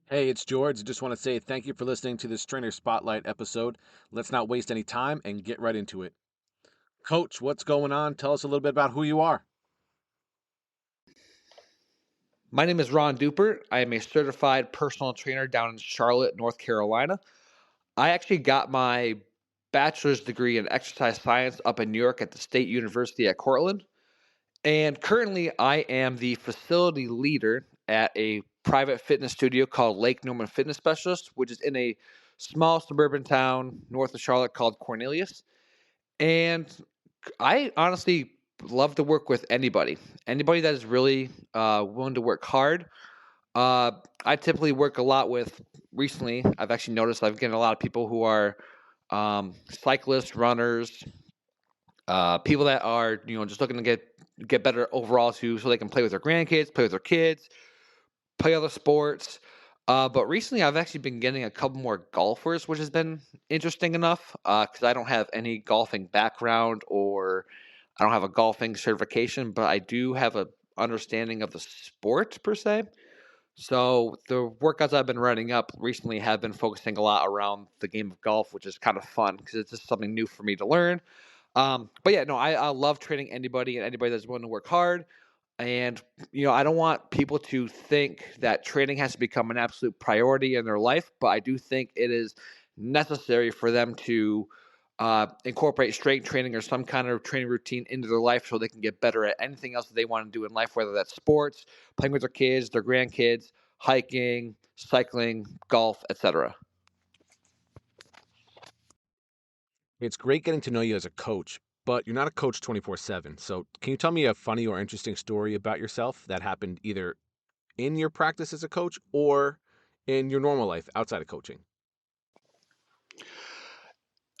Hey, it's George. I just want to say thank you for listening to this Trainer Spotlight episode. Let's not waste any time and get right into it. Coach, what's going on? Tell us a little bit about who you are. My name is Ron Dupert. I am a certified personal trainer down in Charlotte, North Carolina. I actually got my bachelor's degree in exercise science up in New York at the State University at Cortland. And currently, I am the facility leader at a private fitness studio called Lake Norman Fitness Specialist, which is in a small suburban town north of Charlotte called Cornelius. And I honestly love to work with anybody that is really willing to work hard. uh, I typically work a lot with. Recently, I've actually noticed I've getting a lot of people who are cyclists, runners, people that are just looking to get better overall too, so they can play with their grandkids, play with their kids, play other sports. But recently, I've actually been getting a couple more golfers, which has been interesting enough because I don't have any golfing background or I don't have a golfing certification, but I do have a understanding of the sport per se. So the workouts I've been writing up recently have been focusing a lot around the game of golf, which is kind of fun because it's just something new for me to learn. But yeah, no, I love training anybody and anybody that's willing to work hard. And I don't want people to think that training has to become an absolute priority in their life, but I do think it is necessary for them to incorporate strength training or some kind of training routine into their life so they can get better at anything else that they want to do in life, whether that's sports, playing with their kids, their grandkids, hiking, cycling, golf, etc. It's great getting to know you as a coach, but you're not a coach 24/7. So, can you tell me a funny or interesting story about yourself that happened either in your practice as a coach or in your normal life outside of coaching?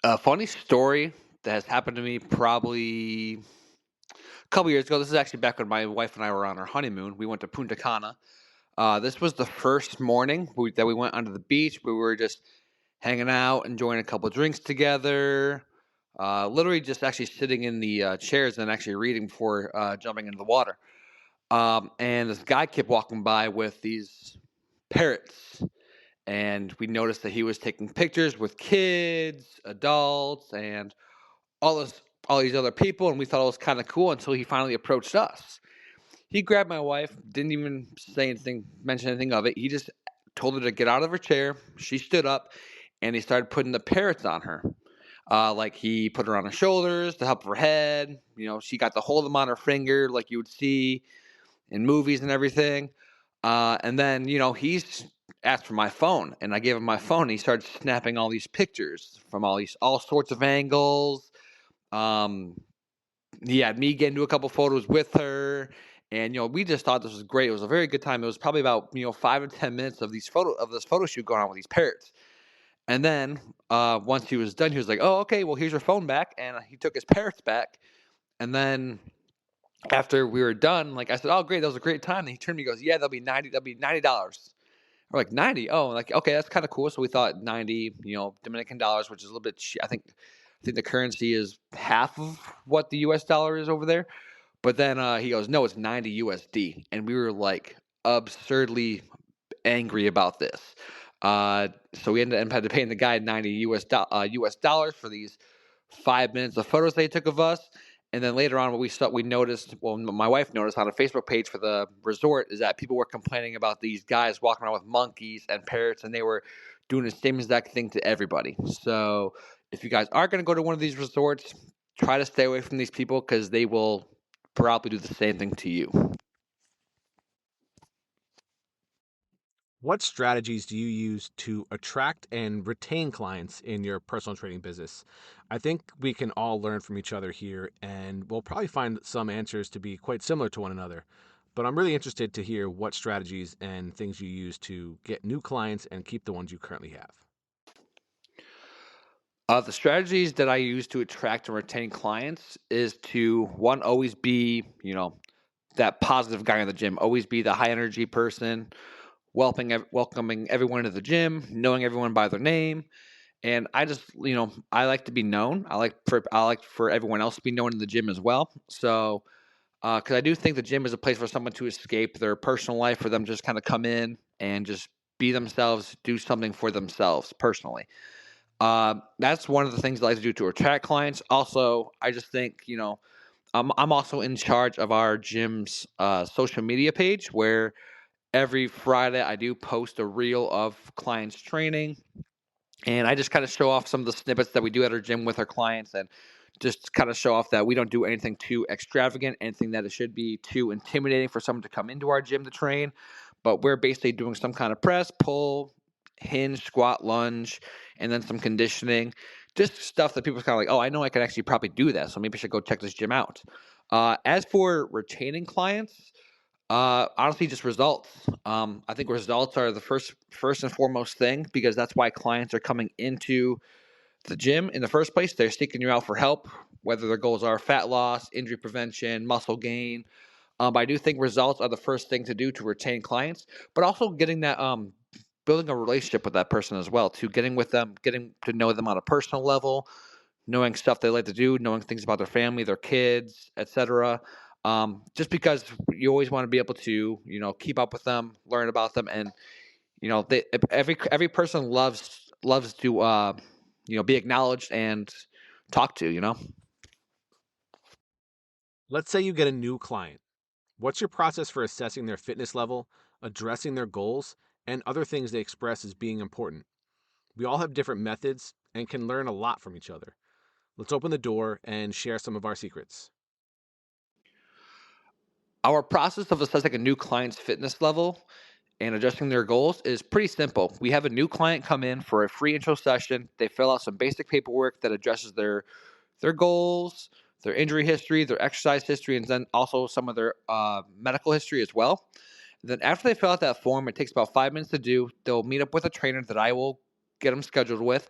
A funny story that has happened to me probably a couple years ago. This is actually back when my wife and I were on our honeymoon. We went to Punta Cana. This was the first morning that we went onto the beach. We were just hanging out, enjoying a couple drinks together. Literally just actually sitting in the chairs and actually reading before jumping into the water. And this guy kept walking by with these parrots. And we noticed that he was taking pictures with kids, adults, and all this, all these other people. And we thought it was kind of cool until he finally approached us. He grabbed my wife, didn't even say anything, mention anything of it. He just told her to get out of her chair. She stood up, and he started putting the parrots on her. Like he put her on her shoulders to help her head. She got to hold them on her finger, like you would see in movies and everything. And then he's asked for my phone, and I gave him my phone. And he started snapping all these pictures from all sorts of angles. Um, he had me get into a couple photos with her, and we just thought this was great. It was a very good time. It was probably about 5 to 10 minutes of this photo shoot going on with these parrots. And then once he was done, he was like, "Oh, okay. Well, here's your phone back," and he took his parrots back. And then after we were done, like I said, "Oh, great, that was a great time." And he turned to me, and goes, "Yeah, that'll be $90." We're like, 90. Oh, like, okay, that's kind of cool. So we thought 90, Dominican dollars, which is a little bit. I think the currency is half of what the U.S. dollar is over there. But then he goes, "No, it's 90 USD," and we were like absurdly angry about this. So we ended up having to paying the guy 90 US dollars for these 5 minutes of photos they took of us. And then later on, what we noticed, well, my wife noticed on a Facebook page for the resort, is that people were complaining about these guys walking around with monkeys and parrots, and they were doing the same exact thing to everybody. So if you guys are going to go to one of these resorts, try to stay away from these people because they will probably do the same thing to you. What strategies do you use to attract and retain clients in your personal training business? I think we can all learn from each other here, and we'll probably find some answers to be quite similar to one another. But I'm really interested to hear what strategies and things you use to get new clients and keep the ones you currently have. The strategies that I use to attract and retain clients is to one, always be, that positive guy in the gym. Always be the high energy person, welcoming everyone into the gym, knowing everyone by their name. And I just, I like to be known. I like for everyone else to be known in the gym as well. So, because I do think the gym is a place for someone to escape their personal life, for them to just kind of come in and just be themselves, do something for themselves personally. That's one of the things I like to do to attract clients. Also, I just think, I'm also in charge of our gym's social media page, where every Friday I do post a reel of clients training, and I just kind of show off some of the snippets that we do at our gym with our clients, and just kind of show off that we don't do anything too extravagant, anything that it should be too intimidating for someone to come into our gym to train. But we're basically doing some kind of press, pull, hinge, squat, lunge, and then some conditioning. Just stuff that people's kind of like, oh, I know I can actually probably do that, so maybe I should go check this gym out. As for retaining clients, honestly, just results. I think results are the first and foremost thing, because that's why clients are coming into the gym in the first place. They're seeking you out for help, whether their goals are fat loss, injury prevention, muscle gain. But I do think results are the first thing to do to retain clients, but also getting that building a relationship with that person as well. To getting with them, getting to know them on a personal level, knowing stuff they like to do, knowing things about their family, their kids, etc. Just because you always want to be able to, keep up with them, learn about them, and every person loves to be acknowledged and talked to. Let's say you get a new client. What's your process for assessing their fitness level, addressing their goals, and other things they express as being important? We all have different methods and can learn a lot from each other. Let's open the door and share some of our secrets. Our process of assessing a new client's fitness level and adjusting their goals is pretty simple. We have a new client come in for a free intro session. They fill out some basic paperwork that addresses their goals, their injury history, their exercise history, and then also some of their medical history as well. Then after they fill out that form, it takes about 5 minutes to do. They'll meet up with a trainer that I will get them scheduled with,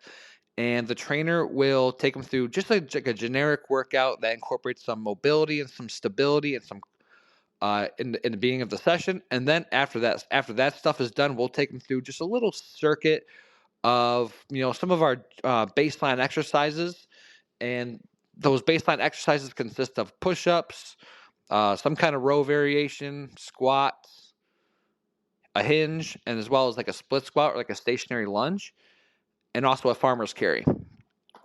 and the trainer will take them through just like a generic workout that incorporates some mobility and some stability and some in the beginning of the session. And then after that stuff is done, we'll take them through just a little circuit of some of our baseline exercises. And those baseline exercises consist of push-ups, some kind of row variation, squats, a hinge, and as well as like a split squat or like a stationary lunge, and also a farmer's carry.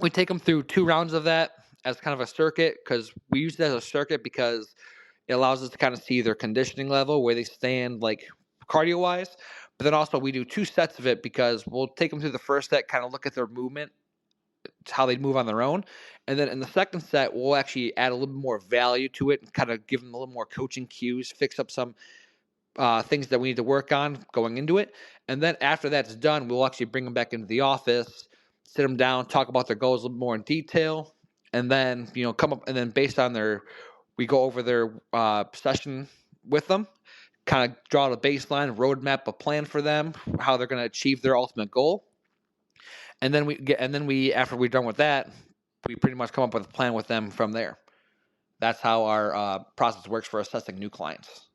We take them through 2 rounds of that as kind of a circuit, because we use it as a circuit because it allows us to kind of see their conditioning level, where they stand like cardio wise. But then also we do 2 sets of it, because we'll take them through the first set, kind of look at their movement, how they move on their own. And then in the second set, we'll actually add a little bit more value to it and kind of give them a little more coaching cues, fix up some things that we need to work on going into it. And then after that's done, we'll actually bring them back into the office, sit them down, talk about their goals a little more in detail, and then come up, and then based on we go over their session with them, kind of draw a baseline, roadmap, a plan for them, how they're going to achieve their ultimate goal. And then after we're done with that, we pretty much come up with a plan with them from there. That's how our process works for assessing new clients.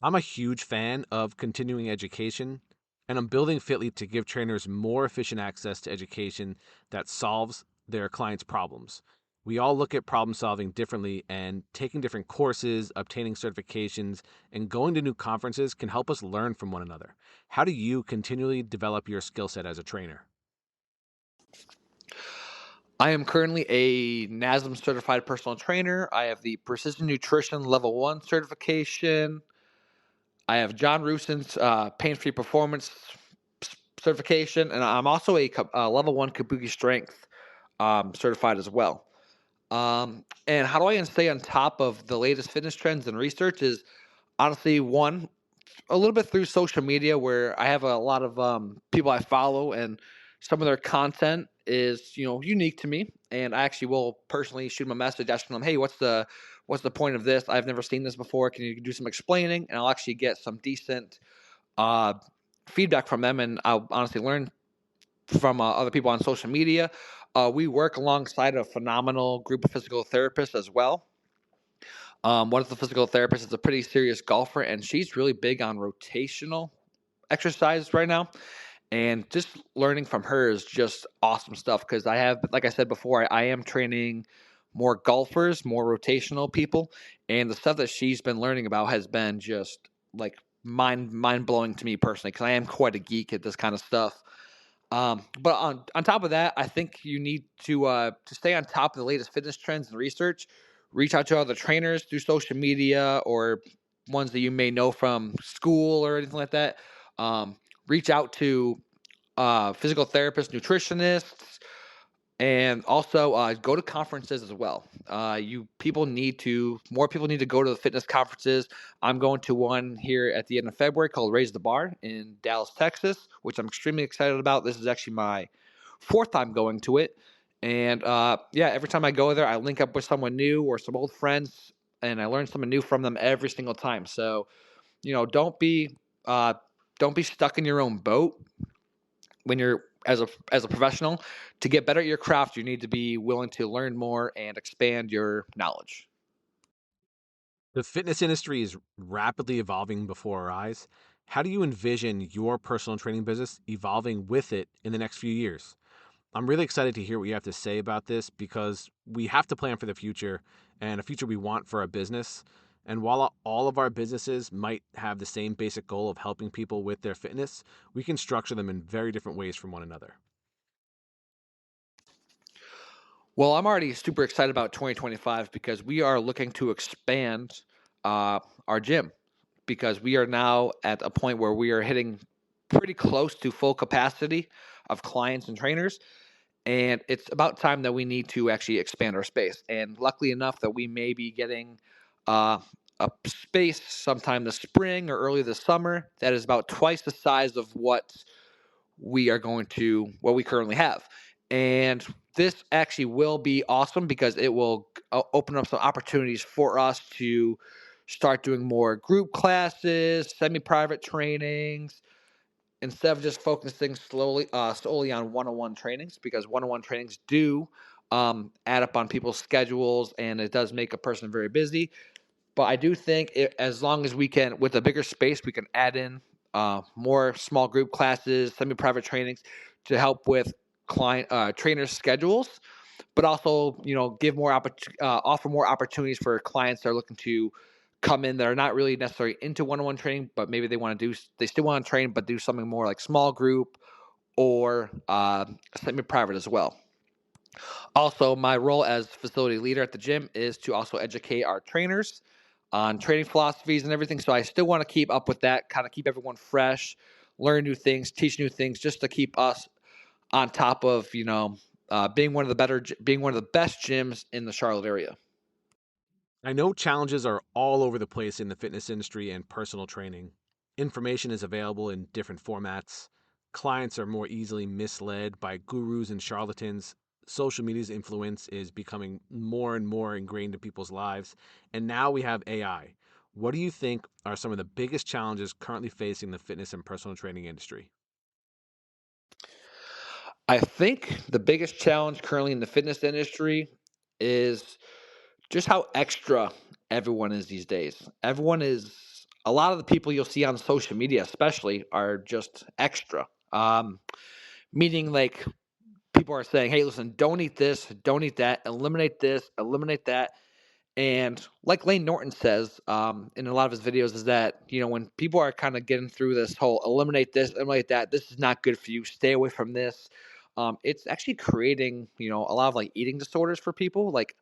I'm a huge fan of continuing education, and I'm building FITLETE to give trainers more efficient access to education that solves their clients' problems. We all look at problem solving differently, and taking different courses, obtaining certifications, and going to new conferences can help us learn from one another. How do you continually develop your skill set as a trainer? I am currently a NASM certified personal trainer. I have the Precision Nutrition Level 1 certification. I have John Ruson's Pain-Free Performance certification, and I'm also a Level 1 Kabuki Strength certified as well. And how do I stay on top of the latest fitness trends and research is honestly, one, a little bit through social media, where I have a lot of people I follow, and some of their content is unique to me, and I actually will personally shoot them a message asking them, hey, what's the point of this? I've never seen this before. Can you do some explaining? And I'll actually get some decent uh, feedback from them, and I'll honestly learn from other people on social media. We work alongside a phenomenal group of physical therapists as well. One of the physical therapists is a pretty serious golfer, and she's really big on rotational exercise right now. And just learning from her is just awesome stuff, because like I said before, I am training more golfers, more rotational people, and the stuff that she's been learning about has been just like mind blowing to me personally because I am quite a geek at this kind of stuff. But on top of that, I think you need to stay on top of the latest fitness trends and research. Reach out to other trainers through social media or ones that you may know from school or anything like that. Reach out to physical therapists, nutritionists, and also go to conferences as well. More people need to go to the fitness conferences. I'm going to one here at the end of February called Raise the Bar in Dallas, Texas, which I'm extremely excited about. This is actually my fourth time going to it. And yeah, every time I go there, I link up with someone new or some old friends, and I learn something new from them every single time. So, uh, don't be stuck in your own boat when you're as a professional. To get better at your craft, you need to be willing to learn more and expand your knowledge. The fitness industry is rapidly evolving before our eyes. How do you envision your personal training business evolving with it in the next few years? I'm really excited to hear what you have to say about this because we have to plan for the future and a future we want for our business. And while all of our businesses might have the same basic goal of helping people with their fitness, we can structure them in very different ways from one another. Well, I'm already super excited about 2025 because we are looking to expand our gym because we are now at a point where we are hitting pretty close to full capacity of clients and trainers. And it's about time that we need to actually expand our space. And luckily enough that we may be getting uh, a space sometime this spring or early this summer that is about twice the size of what we currently have. And this actually will be awesome because it will open up some opportunities for us to start doing more group classes, semi-private trainings, instead of just focusing solely on one-on-one trainings, because one-on-one trainings do add up on people's schedules and it does make a person very busy. But I do think as long as we can, with a bigger space, we can add in more small group classes, semi-private trainings to help with client trainers' schedules, but also offer more opportunities for clients that are looking to come in that are not really necessarily into one-on-one training, but maybe they still want to train, but do something more like small group or semi-private as well. Also, my role as facility leader at the gym is to also educate our trainers on training philosophies and everything. So I still want to keep up with that, kind of keep everyone fresh, learn new things, teach new things, just to keep us on top of being one of the best gyms in the Charlotte area. I know challenges are all over the place in the fitness industry and personal training. Information is available in different formats. Clients are more easily misled by gurus and charlatans. Social media's influence is becoming more and more ingrained in people's lives. And now we have AI. What do you think are some of the biggest challenges currently facing the fitness and personal training industry? I think the biggest challenge currently in the fitness industry is just how extra everyone is these days. A lot of the people you'll see on social media, especially, are just extra. Meaning, like, people are saying, hey, listen, don't eat this, don't eat that, eliminate this, eliminate that. And like Lane Norton says in a lot of his videos, is that, when people are kind of getting through this whole eliminate this, eliminate that, this is not good for you, stay away from this. It's actually creating, a lot of like eating disorders for people. Like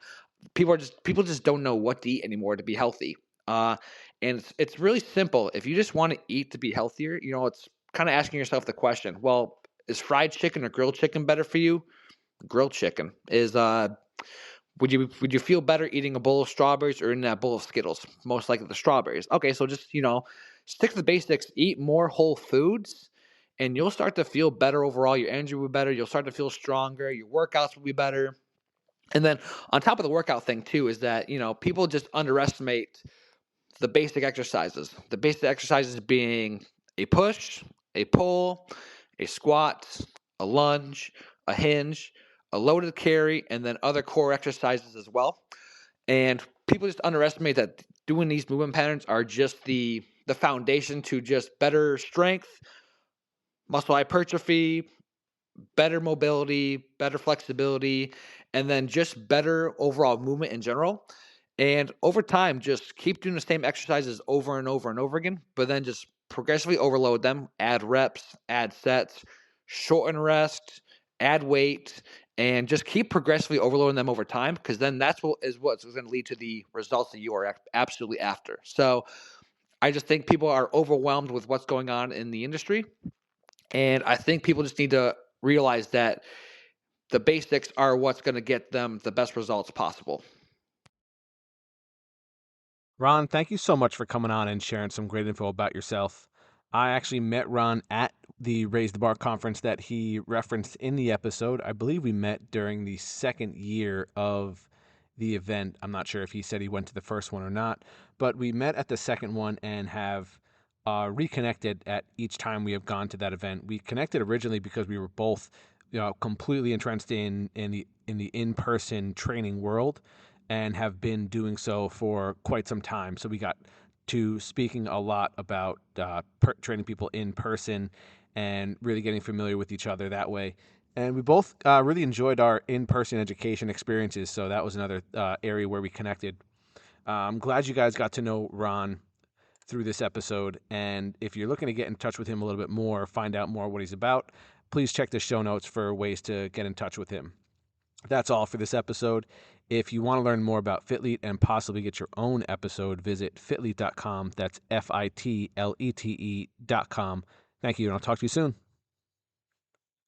people just don't know what to eat anymore to be healthy. And it's really simple. If you just want to eat to be healthier, it's kind of asking yourself the question, well, is fried chicken or grilled chicken better for you? Grilled chicken is would you feel better eating a bowl of strawberries or in that bowl of Skittles? Most likely the strawberries. Okay, so just stick to the basics. Eat more whole foods, and you'll start to feel better overall. Your energy will be better. You'll start to feel stronger. Your workouts will be better. And then on top of the workout thing too is that people just underestimate the basic exercises. The basic exercises being a push, a pull, a squat, a lunge, a hinge, a loaded carry, and then other core exercises as well. And people just underestimate that doing these movement patterns are just the foundation to just better strength, muscle hypertrophy, better mobility, better flexibility, and then just better overall movement in general. And over time, just keep doing the same exercises over and over and over again, but then just progressively overload them, add reps, add sets, shorten rest, add weight, and just keep progressively overloading them over time, because then that's what's going to lead to the results that you are absolutely after. So I just think people are overwhelmed with what's going on in the industry, and I think people just need to realize that the basics are what's going to get them the best results possible. Ron, thank you so much for coming on and sharing some great info about yourself. I actually met Ron at the Raise the Bar conference that he referenced in the episode. I believe we met during the second year of the event. I'm not sure if he said he went to the first one or not, but we met at the second one and have reconnected at each time we have gone to that event. We connected originally because we were both, completely entrenched in the in-person training world, and have been doing so for quite some time. So we got to speaking a lot about training people in person and really getting familiar with each other that way. And we both really enjoyed our in-person education experiences. So that was another area where we connected. I'm glad you guys got to know Ron through this episode. And if you're looking to get in touch with him a little bit more, find out more what he's about, please check the show notes for ways to get in touch with him. That's all for this episode. If you want to learn more about FITLETE and possibly get your own episode, visit fitlete.com. That's FITLETE.com. Thank you, and I'll talk to you soon.